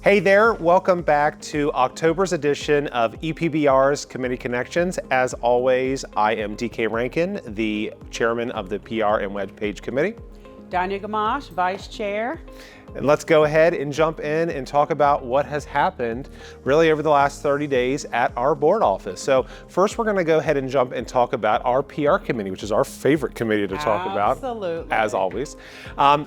Hey there, welcome back to October's edition of EPBR's Committee Connections. As always, I am DK Rankin, the chairman of the PR and Web Page Committee. Danya Gamache, Vice Chair. And let's go ahead and jump in and talk about what has happened really over the last 30 days at our board office. So first we're going to go ahead and jump and talk about our PR committee, which is our favorite committee to talk about. Absolutely. As always.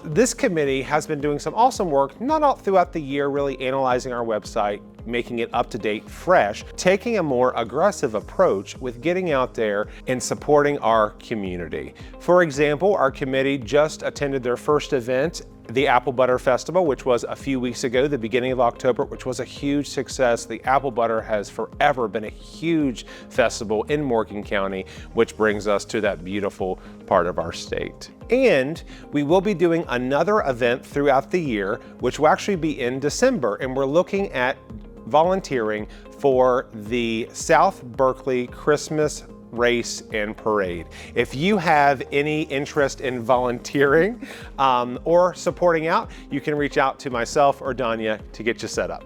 This committee has been doing some awesome work, not all throughout the year, really analyzing our website, making it up to date, fresh, taking a more aggressive approach with getting out there and supporting our community. For example, our committee just attended their first event, the Apple Butter Festival, which was a few weeks ago, the beginning of October, which was a huge success. The Apple Butter has forever been a huge festival in Morgan County, which brings us to that beautiful part of our state. And we will be doing another event throughout the year, which will actually be in December, and we're looking at volunteering for the South Berkeley Christmas Race and Parade. If you have any interest in volunteering or supporting out, you can reach out to myself or Danya to get you set up.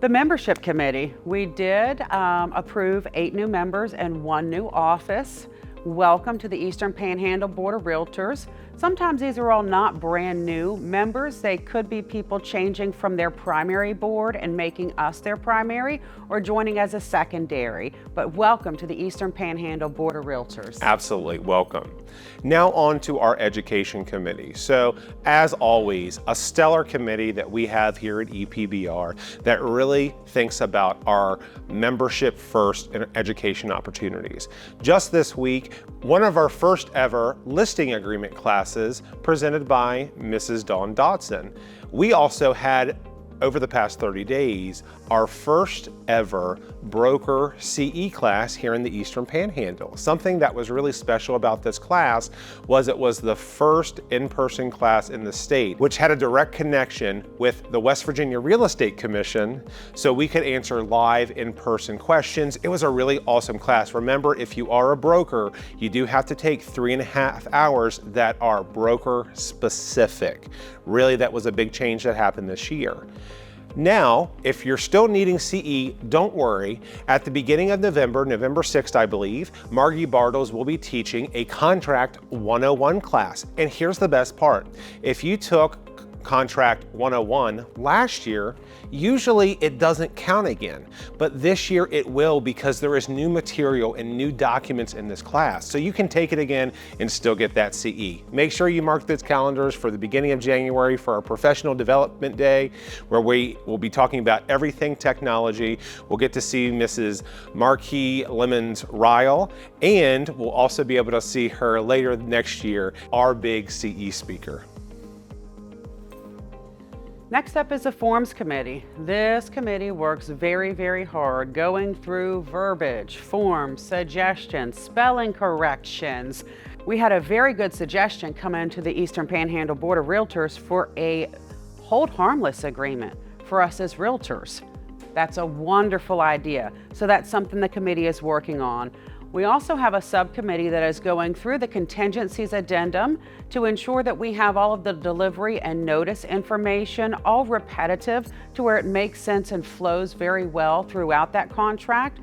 The membership committee, we did approve 8 new members and 1 new office. Welcome to the Eastern Panhandle Board of Realtors. Sometimes these are all not brand new members. They could be people changing from their primary board and making us their primary or joining as a secondary. But welcome to the Eastern Panhandle Board of Realtors. Absolutely, welcome. Now on to our education committee. So as always, a stellar committee that we have here at EPBR that really thinks about our membership first and education opportunities. Just this week, one of our first ever listing agreement classes presented by Mrs. Dawn Dodson. We also had, over the past 30 days, our first ever broker CE class here in the Eastern Panhandle. Something that was really special about this class was it was the first in-person class in the state, which had a direct connection with the West Virginia Real Estate Commission, so we could answer live in-person questions. It was a really awesome class. Remember, if you are a broker, you do have to take 3.5 hours that are broker specific. Really, that was a big change that happened this year. Now, if you're still needing CE, don't worry. At the beginning of November, November 6th, I believe, Margie Bartles will be teaching a Contract 101 class. And here's the best part. If you took Contract 101 last year, usually it doesn't count again, but this year it will because there is new material and new documents in this class. So you can take it again and still get that CE. Make sure you mark those calendars for the beginning of January for our Professional Development Day, where we will be talking about everything technology. We'll get to see Mrs. Marquis Lemons-Ryle, and we'll also be able to see her later next year, our big CE speaker. Next up is the Forms Committee. This committee works very, very hard going through verbiage, forms, suggestions, spelling corrections. We had a very good suggestion come into the Eastern Panhandle Board of Realtors for a hold harmless agreement for us as realtors. That's a wonderful idea. So that's something the committee is working on. We also have a subcommittee that is going through the contingencies addendum to ensure that we have all of the delivery and notice information all repetitive to where it makes sense and flows very well throughout that contract.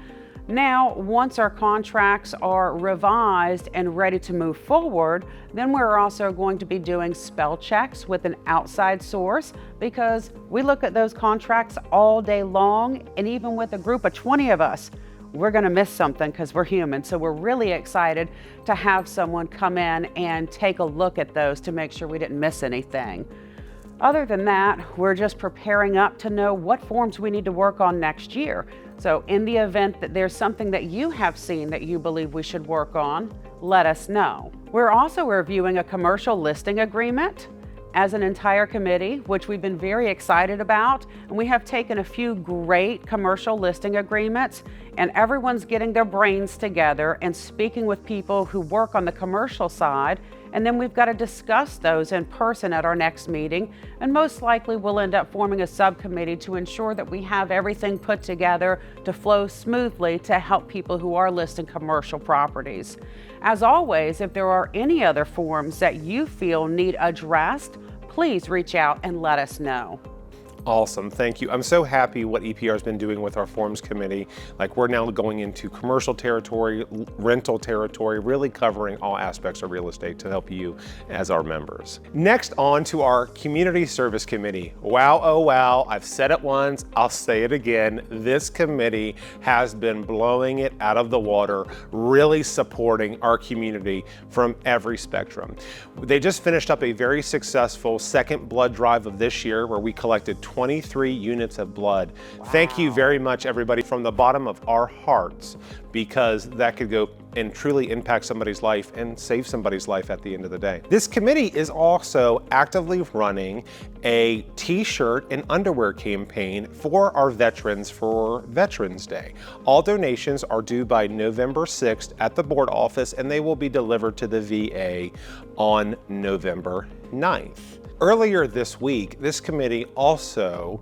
Now, once our contracts are revised and ready to move forward, then we're also going to be doing spell checks with an outside source because we look at those contracts all day long, and even with a group of 20 of us, we're going to miss something because we're human. So we're really excited to have someone come in and take a look at those to make sure we didn't miss anything. Other than that, we're just preparing up to know what forms we need to work on next year. So in the event that there's something that you have seen that you believe we should work on, let us know. We're also reviewing a commercial listing agreement as an entire committee, which we've been very excited about. And we have taken a few great commercial listing agreements, and everyone's getting their brains together and speaking with people who work on the commercial side. And then we've got to discuss those in person at our next meeting. And most likely we'll end up forming a subcommittee to ensure that we have everything put together to flow smoothly to help people who are listing commercial properties. As always, if there are any other forms that you feel need addressed, please reach out and let us know. Awesome, thank you. I'm so happy what EPR has been doing with our forms committee. Like, we're now going into commercial territory, rental territory, really covering all aspects of real estate to help you as our members. Next, on to our community service committee. Wow, oh wow, I've said it once, I'll say it again. This committee has been blowing it out of the water, really supporting our community from every spectrum. They just finished up a very successful second blood drive of this year where we collected 23 units of blood. Wow. Thank you very much, everybody, from the bottom of our hearts, because that could go and truly impact somebody's life and save somebody's life at the end of the day. This committee is also actively running a t-shirt and underwear campaign for our veterans for Veterans Day. All donations are due by November 6th at the board office, and they will be delivered to the VA on November 9th. Earlier this week, this committee also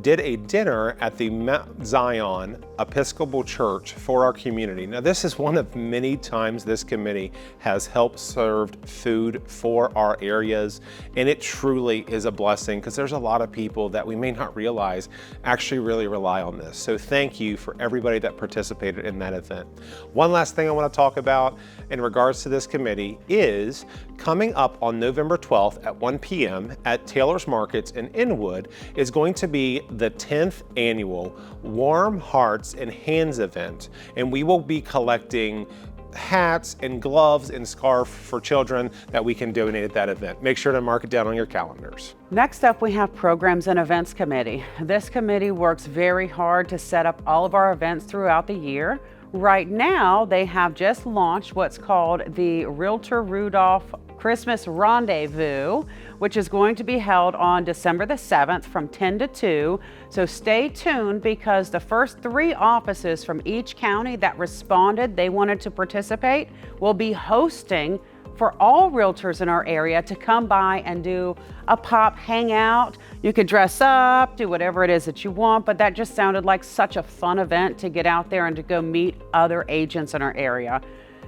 did a dinner at the Mount Zion Episcopal Church for our community. Now, this is one of many times this committee has helped serve food for our areas, and it truly is a blessing because there's a lot of people that we may not realize actually really rely on this. So thank you for everybody that participated in that event. One last thing I want to talk about in regards to this committee is coming up on November 12th at 1 p.m. at Taylor's Markets in Inwood is going to be the 10th annual Warm Hearts and Hands event, and we will be collecting hats and gloves and scarves for children that we can donate at that event. Make sure to mark it down on your calendars. Next up, we have Programs and Events Committee. This committee works very hard to set up all of our events throughout the year. Right now, they have just launched what's called the Realtor Rudolph Christmas Rendezvous, which is going to be held on December the 7th from 10 to 2. So stay tuned, because the first 3 offices from each county that responded they wanted to participate will be hosting for all realtors in our area to come by and do a pop hangout. You could dress up, do whatever it is that you want, but that just sounded like such a fun event to get out there and to go meet other agents in our area.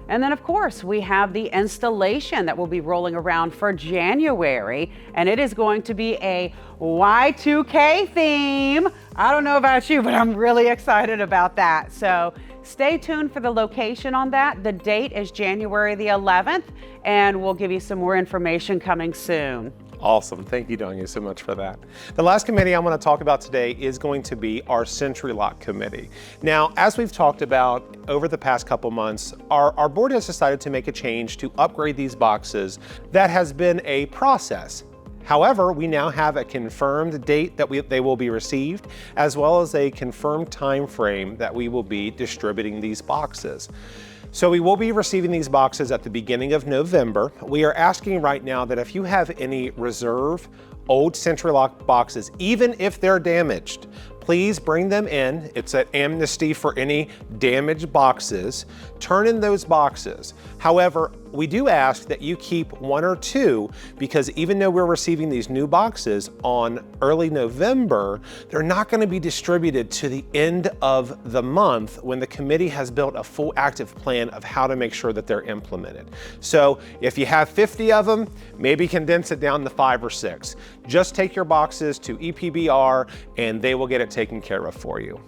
And then, of course, we have the installation that will be rolling around for January, and it is going to be a Y2K theme. I don't know about you, but I'm really excited about that. So stay tuned for the location on that. The date is January the 11th, and we'll give you some more information coming soon. Awesome. Thank you, Donya, so much for that. The last committee I want to talk about today is going to be our Century Lock Committee. Now, as we've talked about over the past couple months, our board has decided to make a change to upgrade these boxes. That has been a process. However, we now have a confirmed date that they will be received, as well as a confirmed time frame that we will be distributing these boxes. So we will be receiving these boxes at the beginning of November. We are asking right now that if you have any reserve old Century Lock boxes, even if they're damaged, please bring them in. It's an amnesty for any damaged boxes. Turn in those boxes. However, we do ask that you keep 1 or 2, because even though we're receiving these new boxes on early November, they're not going to be distributed to the end of the month when the committee has built a full active plan of how to make sure that they're implemented. So if you have 50 of them, maybe condense it down to 5 or 6. Just take your boxes to EPBR and they will get it taken care of for you.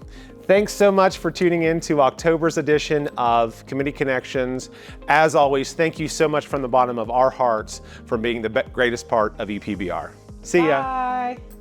Thanks so much for tuning in to October's edition of Committee Connections. As always, thank you so much from the bottom of our hearts for being the greatest part of EPBR. See ya. Bye.